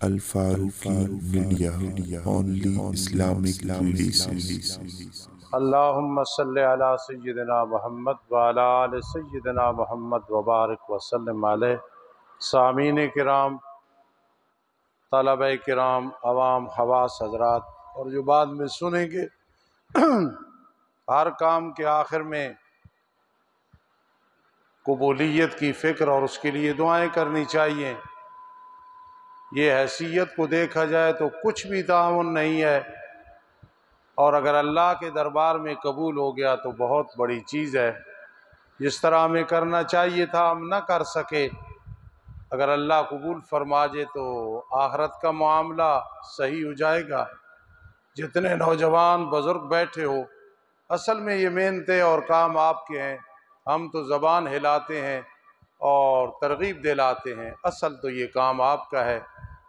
Al Faruqi Media, only Islamic releases. अल्लाहुम्मा सल्लि अला सय्यिदिना मुहम्मद व अला आलि सय्यिदिना मुहम्मद व बारिक व सल्लिम अलैहि। सामीन किराम, तलबे किराम, अवाम हवास हजरात और जो बाद में सुनेंगे, हर काम के आखिर में कबूलियत की फ़िक्र और उसके लिए दुआएं करनी चाहिए। ये हैसियत को देखा जाए तो कुछ भी ताउन नहीं है, और अगर अल्लाह के दरबार में कबूल हो गया तो बहुत बड़ी चीज़ है। जिस तरह हमें करना चाहिए था हम न कर सके, अगर अल्लाह कबूल फरमा जाए तो आखरत का मामला सही हो जाएगा। जितने नौजवान बुज़ुर्ग बैठे हो, असल में ये मेहनतें और काम आपके हैं, हम तो ज़बान हिलाते हैं और तरगीब दिलाते हैं, असल तो ये काम आपका है।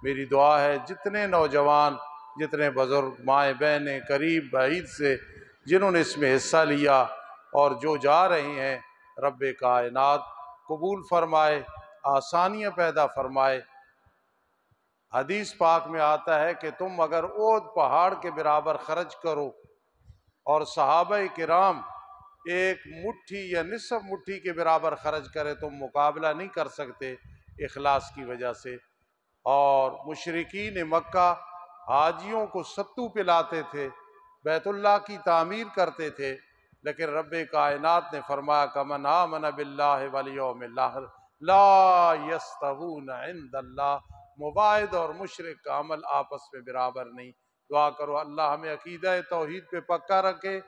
मेरी दुआ है जितने नौजवान, जितने बुज़ुर्ग, माएँ बहनें, करीब बाइद से जिन्होंने इसमें हिस्सा लिया और जो जा रहे हैं, रब्बे कायनात कबूल फरमाए, आसानियाँ पैदा फरमाए। हदीस पाक में आता है कि तुम अगर ओद पहाड़ के बराबर खर्च करो और सहाबा किराम एक मुट्ठी या निसफ मुट्ठी के बराबर खर्च करे, तुम मुकाबला नहीं कर सकते इखलास की वजह से। और मुशरिकीन मक्का हाजियों को सत्तू पिलाते थे, बैतुल्लाह की तामीर करते थे, लेकिन रब्बे कायनात ने फरमाया कमन आमन बिल्लाहि वल यौमिल आखिर ला यस्तवून इंदल्लाह। मुबाहिद और मुशरिक का अमल आपस में बराबर नहीं। दुआ करो अल्लाह हमें अकीदा तौहीद पे पक्का रखे।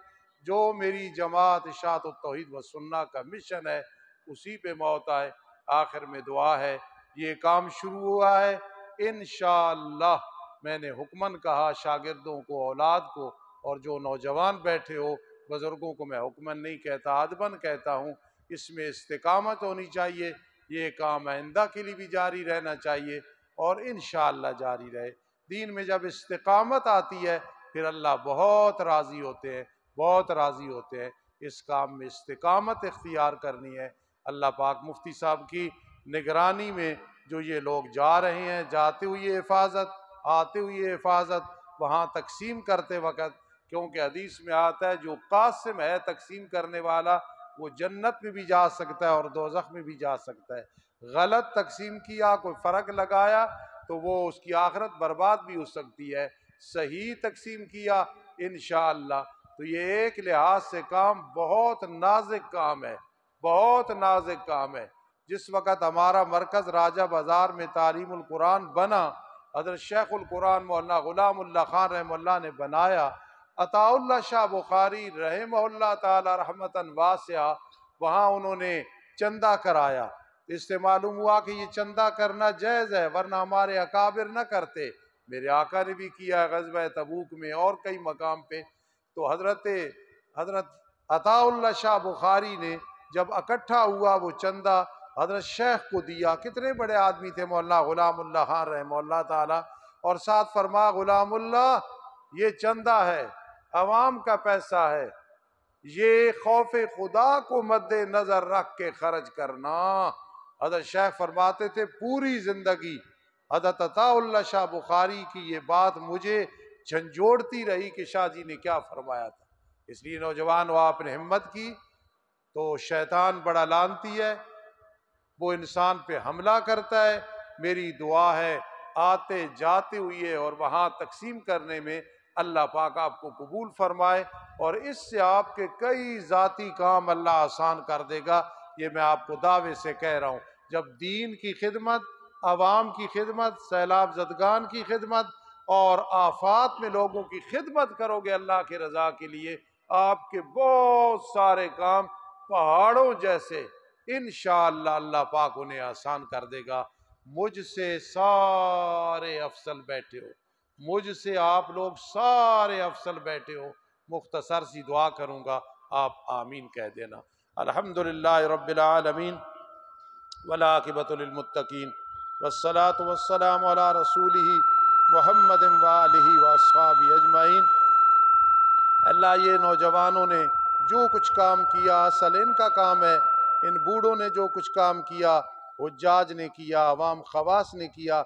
जो मेरी जमात इशाअत तौहीद व सुन्ना का मिशन है उसी पे मौत आए। आखिर में दुआ है, ये काम शुरू हुआ है, इंशाअल्लाह मैंने हुक्मन कहा शागिर्दों को, औलाद को, और जो नौजवान बैठे हो बुज़ुर्गों को मैं हुक्मन नहीं कहता, अदबन कहता हूँ, इसमें इस्तिकामत होनी चाहिए। ये काम आइंदा के लिए भी जारी रहना चाहिए और इंशाअल्लाह जारी रहे। दीन में जब इस्तिकामत आती है फिर अल्लाह बहुत राज़ी होते हैं, बहुत राज़ी होते हैं। इस काम में इस्तिकामत इख्तियार करनी है। अल्लाह पाक मुफ्ती साहब की निगरानी में जो ये लोग जा रहे हैं, जाते हुए हिफाजत, आते हुए हिफाजत, वहाँ तकसीम करते वक़्त, क्योंकि हदीस में आता है जो कासिम है तकसीम करने वाला, वो जन्नत में भी जा सकता है और दोज़ख में भी जा सकता है। गलत तकसीम किया, कोई फ़र्क लगाया तो वो उसकी आखिरत बर्बाद भी हो सकती है। सही तकसीम किया इंशाअल्लाह तो ये एक लिहाज से काम बहुत नाजुक काम है, बहुत नाजुक काम है। जिस वक़्त हमारा मरकज़ राजा बाज़ार में तालीमुल कुरान बना, हज़रत शेखुल कुरान मौलाना ग़ुलामुल्लाह खान रहमतुल्लाह ने बनाया, अताउल्लाह शाह बुखारी रहमहुल्लाह ताला रहमतन वासिया, वहाँ उन्होंने चंदा कराया। इससे मालूम हुआ कि ये चंदा करना जायज़ है, वरना हमारे अकाबिर न करते। मेरे आका ने भी किया ग़ज़वा तबूक में और कई मकाम पे। तो हज़रत अताउल्लाह शाह बुखारी ने जब इकट्ठा हुआ वो चंदा हज़रत शेख को दिया। कितने बड़े आदमी थे मौलाना ग़ुलामुल्लाह खान रहमतुल्लाह ताला, और साथ फरमा ग़ुलामुल्लाह ये चंदा है, अवाम का पैसा है, ये खौफ खुदा को मद्दे नज़र रख के खर्च करना। हज़रत शेख फरमाते थे पूरी ज़िंदगी हज़रत अताउल्लाह शाह बुखारी की ये बात मुझे झंझोड़ती रही कि शाह जी ने क्या फरमाया था। इसलिए नौजवान वो आपने हिम्मत की तो शैतान बड़ा लानती है, वो इंसान पे हमला करता है। मेरी दुआ है आते जाते हुए और वहाँ तकसीम करने में अल्लाह पाक आपको कबूल फरमाए और इससे आपके कई ज़ाती काम अल्लाह आसान कर देगा। ये मैं आपको दावे से कह रहा हूँ। जब दीन की खिदमत, आवाम की खिदमत, सैलाब ज़दगान की खिदमत और आफात में लोगों की खिदमत करोगे अल्लाह की रज़ा के लिए, आपके बहुत सारे काम पहाड़ों जैसे इंशाअल्लाह अल्लाह पाक उन्हें आसान कर देगा। मुझसे सारे अफसल बैठे हो, मुझसे आप लोग सारे अफसल बैठे हो, मुख्तसर सी दुआ करूँगा, आप आमीन कह देना। अल्हम्दुलिल्लाह रब्बिल आलमीन वल आक़िबतु लिल मुत्तक़ीन वस्सलातु वस्सलामु अला रसूलिही मुहम्मदिन व आलिही व अस्हाबिही अजमईन। अल्लाह ये नौजवानों ने जो कुछ काम किया असल इनका काम है। इन बूढ़ों ने जो कुछ काम किया, हुज्जाज ने किया, अवाम खवास ने किया,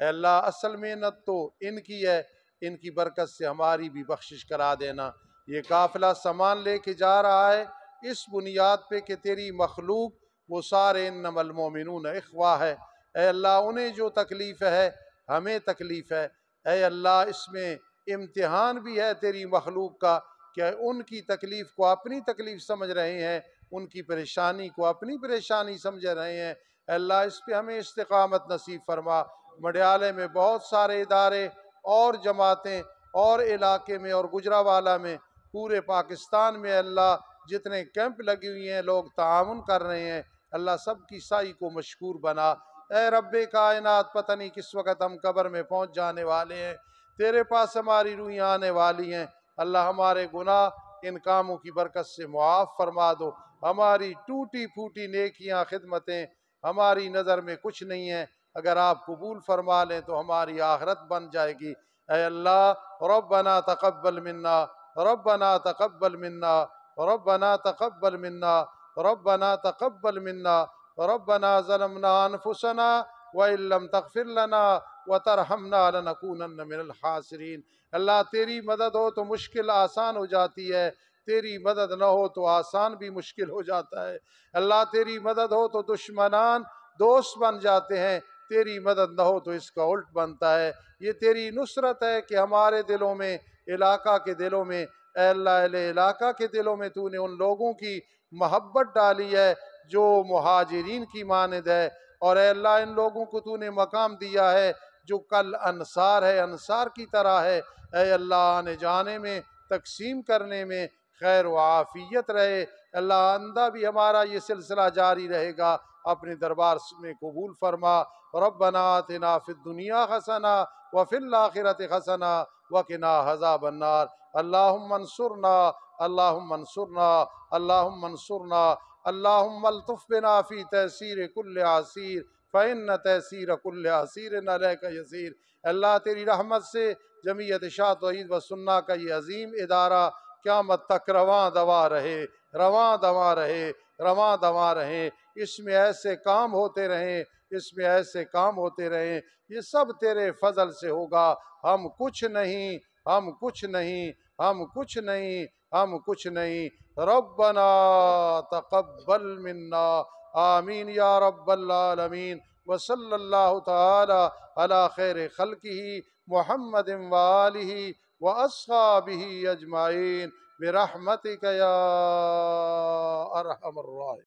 ऐ अल्लाह असल मेहनत तो इनकी है, इनकी बरकत से हमारी भी बख्शिश करा देना। ये काफ़िला सामान लेके जा रहा है इस बुनियाद पे कि तेरी मखलूक वो सारे इन्नमल मोमिनून इख्वा है। ऐ अल्लाह उन्हें जो तकलीफ़ है हमें तकलीफ़ है। ऐ अल्लाह इसमें इम्तिहान भी है तेरी मखलूक का, कि उनकी तकलीफ़ को अपनी तकलीफ़ समझ रहे हैं, उनकी परेशानी को अपनी परेशानी समझ रहे हैं। अल्लाह इस पे हमें इस्तिक़ामत नसीब फरमा। मडियाले में बहुत सारे इदारे और जमातें और इलाके में और गुजरावाला में पूरे पाकिस्तान में अल्लाह जितने कैंप लगी हुई हैं लोग ताउन कर रहे हैं, अल्लाह सब की साई को मशकूर बना। ए रब्बे कायनात, पता नहीं किस वक़्त हम कब्र में पहुँच जाने वाले हैं, तेरे पास हमारी रूहें आने वाली हैं। अल्लाह हमारे गुनाह इन कामों की बरकत से मुआफ़ फरमा दो। हमारी टूटी फूटी नेकियां खिदमतें हमारी नज़र में कुछ नहीं है, अगर आप कबूल फरमा लें तो हमारी आखिरत बन जाएगी। ऐ अल्लाह रब्बना तक़ब्बल मिन्ना, रब्बना तक़ब्बल मिन्ना, रब्बना तक़ब्बल मिन्ना, रब्बना तक़ब्बल मिन्ना, रब्बना ज़लमना अनफुसना व इल्लम तग़फिर लना व तरहमना लनकूनन्न मिनल खासिरीन। अल्लाह तेरी मदद हो तो मुश्किल आसान हो जाती है, तेरी मदद न हो तो आसान भी मुश्किल हो जाता है। अल्लाह तेरी मदद हो तो दुश्मनान दोस्त बन जाते हैं, तेरी मदद न हो तो इसका उल्ट बनता है। ये तेरी नुसरत है कि हमारे दिलों में, इलाका के दिलों में, ऐ अल्लाह इलाका के दिलों में तूने उन लोगों की मोहब्बत डाली है जो मुहाजिरीन की मानद है। और ऐ अल्लाह इन लोगों को तूने मकाम दिया है जो कल अंसार है, अंसार की तरह है। ऐ अल्लाह आने जाने में, तकसीम करने में खैर व आफियत रहे। अल्लाह आंदा भी हमारा ये सिलसिला जारी रहेगा, अपने दरबार में कबूल फरमा। रब्बना आतिना फिद दुनिया हसना व फिल आखिरति हसना व किना अज़ाबन नार। अल्लाहुम्मा अंसुरना, अल्लाहुम्मा अंसुरना, अल्लाहुम्मा अंसुरना, अल्लाहुम्मा अल्तुफ़ बिना फ़ी तयसीर कुल्ल आसीर फ़इन्न तयसीर कुल्ल आसीरिन अलैका यसीर। अल्लाह तेरी रहमत से जमीयत इरशाद तौहीद व सुन्ना का ये अजीम इदारा क़यामत तक रवां दवा रहे, रवां दवा रहे, रवां दवा रहे। इसमें ऐसे काम होते रहें, इसमें ऐसे काम होते रहें, ये सब तेरे फजल से होगा। हम कुछ नहीं, हम कुछ नहीं, हम कुछ नहीं, हम कुछ नहीं। रब्बना तक़ब्बल मिन्ना, आमीन या रब्बल आलमीन। व सल्लल्लाहु तआला अला खैर खल्क़िही मुहम्मदिन व आलिही व अस्हाबिही अजमाइन बिरहमतिका या अरहमर राहिमीन।